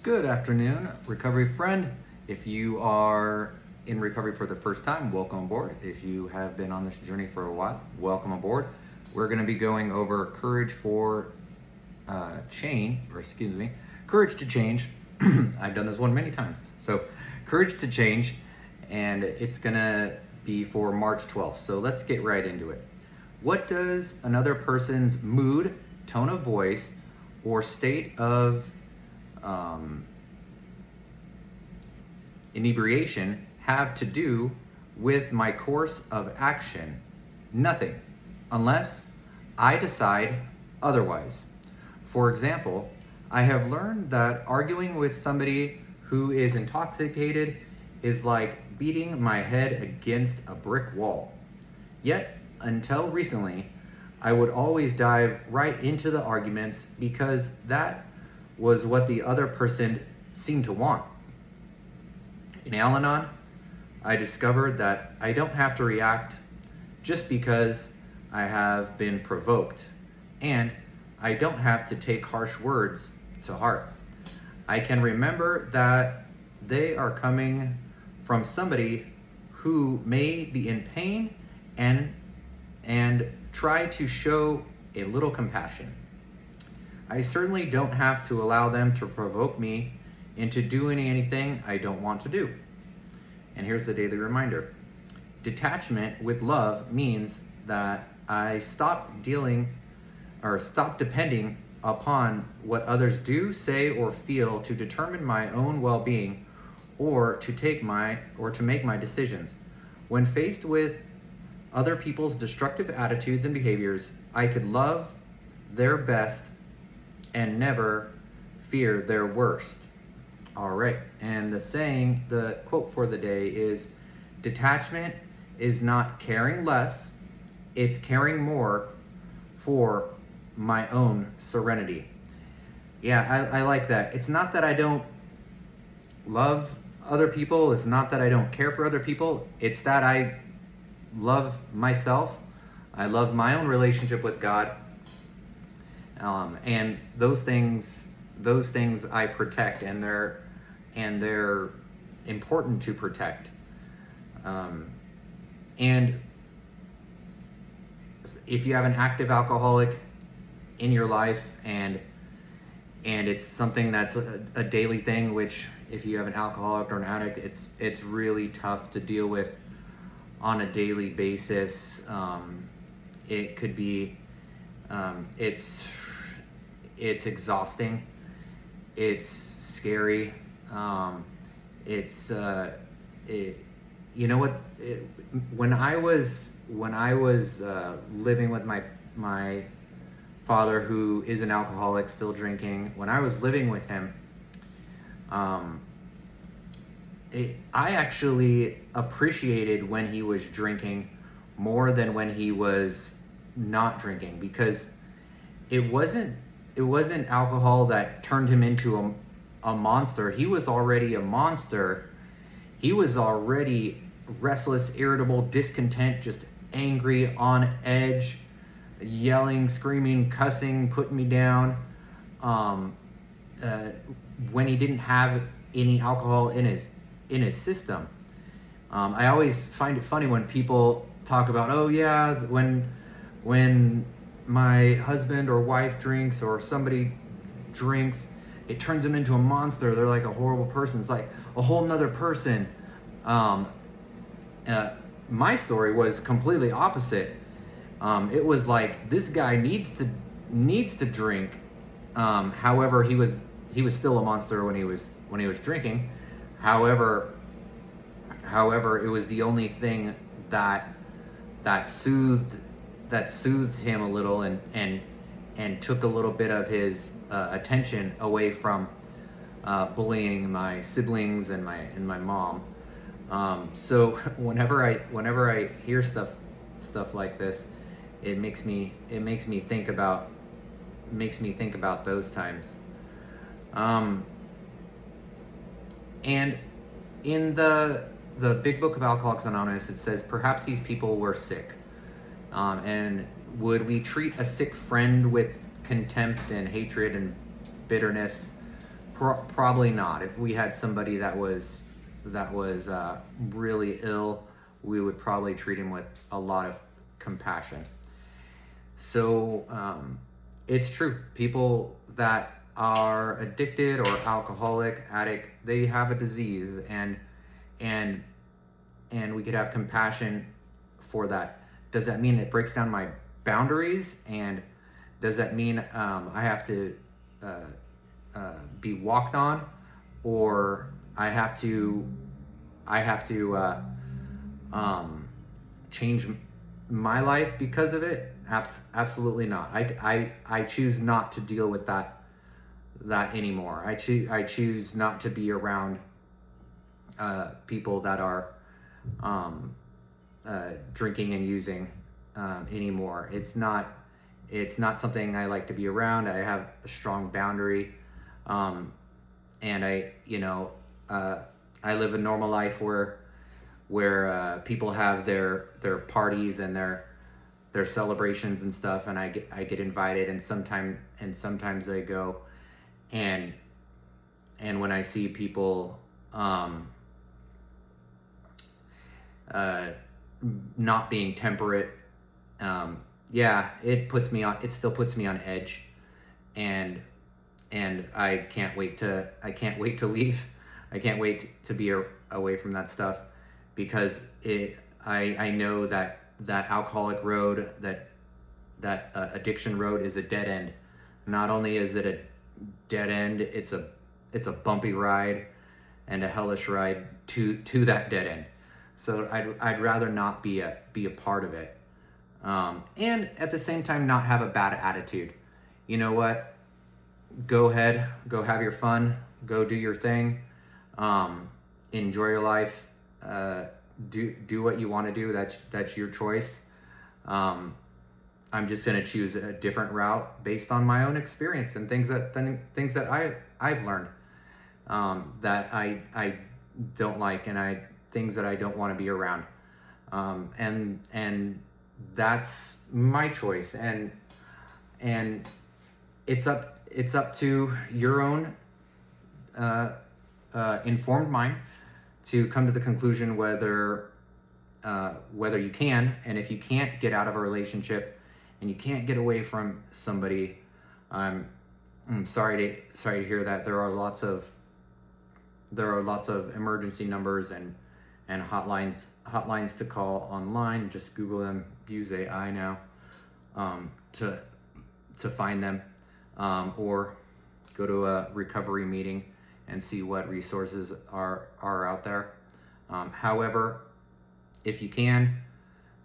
Good afternoon, recovery friend. If you are in recovery for the first time, welcome aboard. If you have been on this journey for a while, welcome aboard. We're going to be going over courage courage to change. I've done this one many times. So, courage to change, and it's going to be for March 12th. So, let's get right into it. What does another person's mood, tone of voice, or state of inebriation have to do with my course of action? Nothing, unless I decide otherwise. For example, I have learned that arguing with somebody who is intoxicated is like beating my head against a brick wall. Yet, until recently, I would always dive right into the arguments because that was what the other person seemed to want. In Al-Anon, I discovered that I don't have to react just because I have been provoked, and I don't have to take harsh words to heart. I can remember that they are coming from somebody who may be in pain and try to show a little compassion. I certainly don't have to allow them to provoke me into doing anything I don't want to do. And here's the daily reminder. Detachment with love means that I stop depending upon what others do, say, or feel to determine my own well-being or to make my decisions. When faced with other people's destructive attitudes and behaviors, I could love their best and never fear their worst. All right, and the quote for the day is, detachment is not caring less, it's caring more for my own serenity. Yeah, I like that. It's not that I don't love other people, it's not that I don't care for other people, it's that I love myself, I love my own relationship with God, and those things I protect, and they're important to protect. And if you have an active alcoholic in your life, and it's something that's a daily thing, which if you have an alcoholic or an addict, it's really tough to deal with on a daily basis. It could be it's exhausting, it's scary, when I was living with my father, who is an alcoholic, still drinking, when I was living with him, I actually appreciated when he was drinking more than when he was not drinking, because it wasn't alcohol that turned him into a monster. He was already a monster. He was already restless, irritable, discontent, just angry, on edge, yelling, screaming, cussing, putting me down. When he didn't have any alcohol in his system. I always find it funny when people talk about, oh yeah, when my husband or wife drinks, or somebody drinks, it turns them into a monster. They're like a horrible person. It's like a whole nother person. My story was completely opposite. It was like, this guy needs to drink. However, he was still a monster when he was drinking. However, it was the only thing that soothed him a little, and took a little bit of his attention away from bullying my siblings and my mom. So whenever I hear stuff like this, it makes me think about those times. And in the Big Book of Alcoholics Anonymous, it says, perhaps these people were sick. And would we treat a sick friend with contempt and hatred and bitterness? Probably not. If we had somebody that was really ill, we would probably treat him with a lot of compassion. So it's true. People that are addicted or alcoholic, addict, they have a disease, and we could have compassion for that. Does that mean it breaks down my boundaries? And does that mean I have to be walked on, or I have to change my life because of it? Absolutely not. I choose not to deal with that anymore. I choose not to be around people that are drinking and using anymore. It's not something I like to be around. I have a strong boundary, and I live a normal life where people have their parties and their celebrations and stuff, and I get invited, and sometimes I go, and when I see people not being temperate, it still puts me on edge, and I can't wait to leave. I can't wait to be away from that stuff, because I know that alcoholic road, that addiction road, is a dead end. Not only is it a dead end, it's a bumpy ride and a hellish ride to that dead end. So I'd rather not be a part of it, and at the same time not have a bad attitude. You know what? Go ahead, go have your fun, go do your thing, enjoy your life, do what you want to do. That's your choice. I'm just gonna choose a different route based on my own experience and things that I've learned that I don't like, and things that I don't want to be around, and that's my choice, and it's up to your own informed mind to come to the conclusion whether you can, and if you can't get out of a relationship and you can't get away from somebody, I'm sorry to hear that. There are lots of emergency numbers and hotlines to call online. Just Google them. Use AI now to find them, or go to a recovery meeting and see what resources are out there. However, if you can,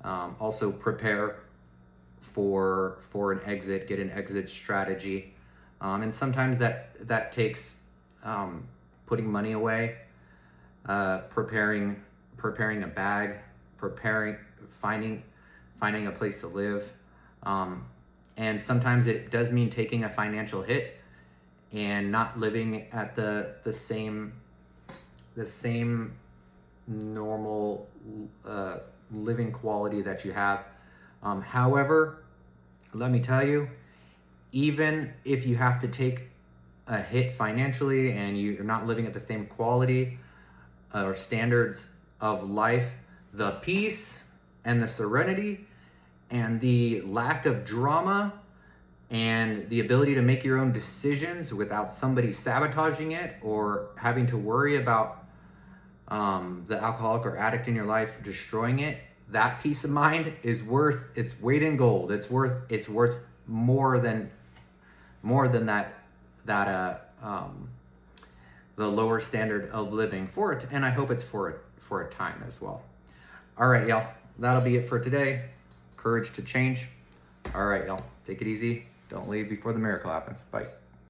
also prepare for an exit. Get an exit strategy, and sometimes that takes putting money away, preparing a bag, finding a place to live, and sometimes it does mean taking a financial hit and not living at the same normal living quality that you have. However, let me tell you, even if you have to take a hit financially and you're not living at the same quality or standards of life, the peace and the serenity and the lack of drama and the ability to make your own decisions without somebody sabotaging it or having to worry about the alcoholic or addict in your life destroying it, that peace of mind is worth its weight in gold. It's worth more than that the lower standard of living for it, and I hope it's for a time as well. All right, y'all, that'll be it for today. Courage to change. All right, y'all, take it easy. Don't leave before the miracle happens. Bye.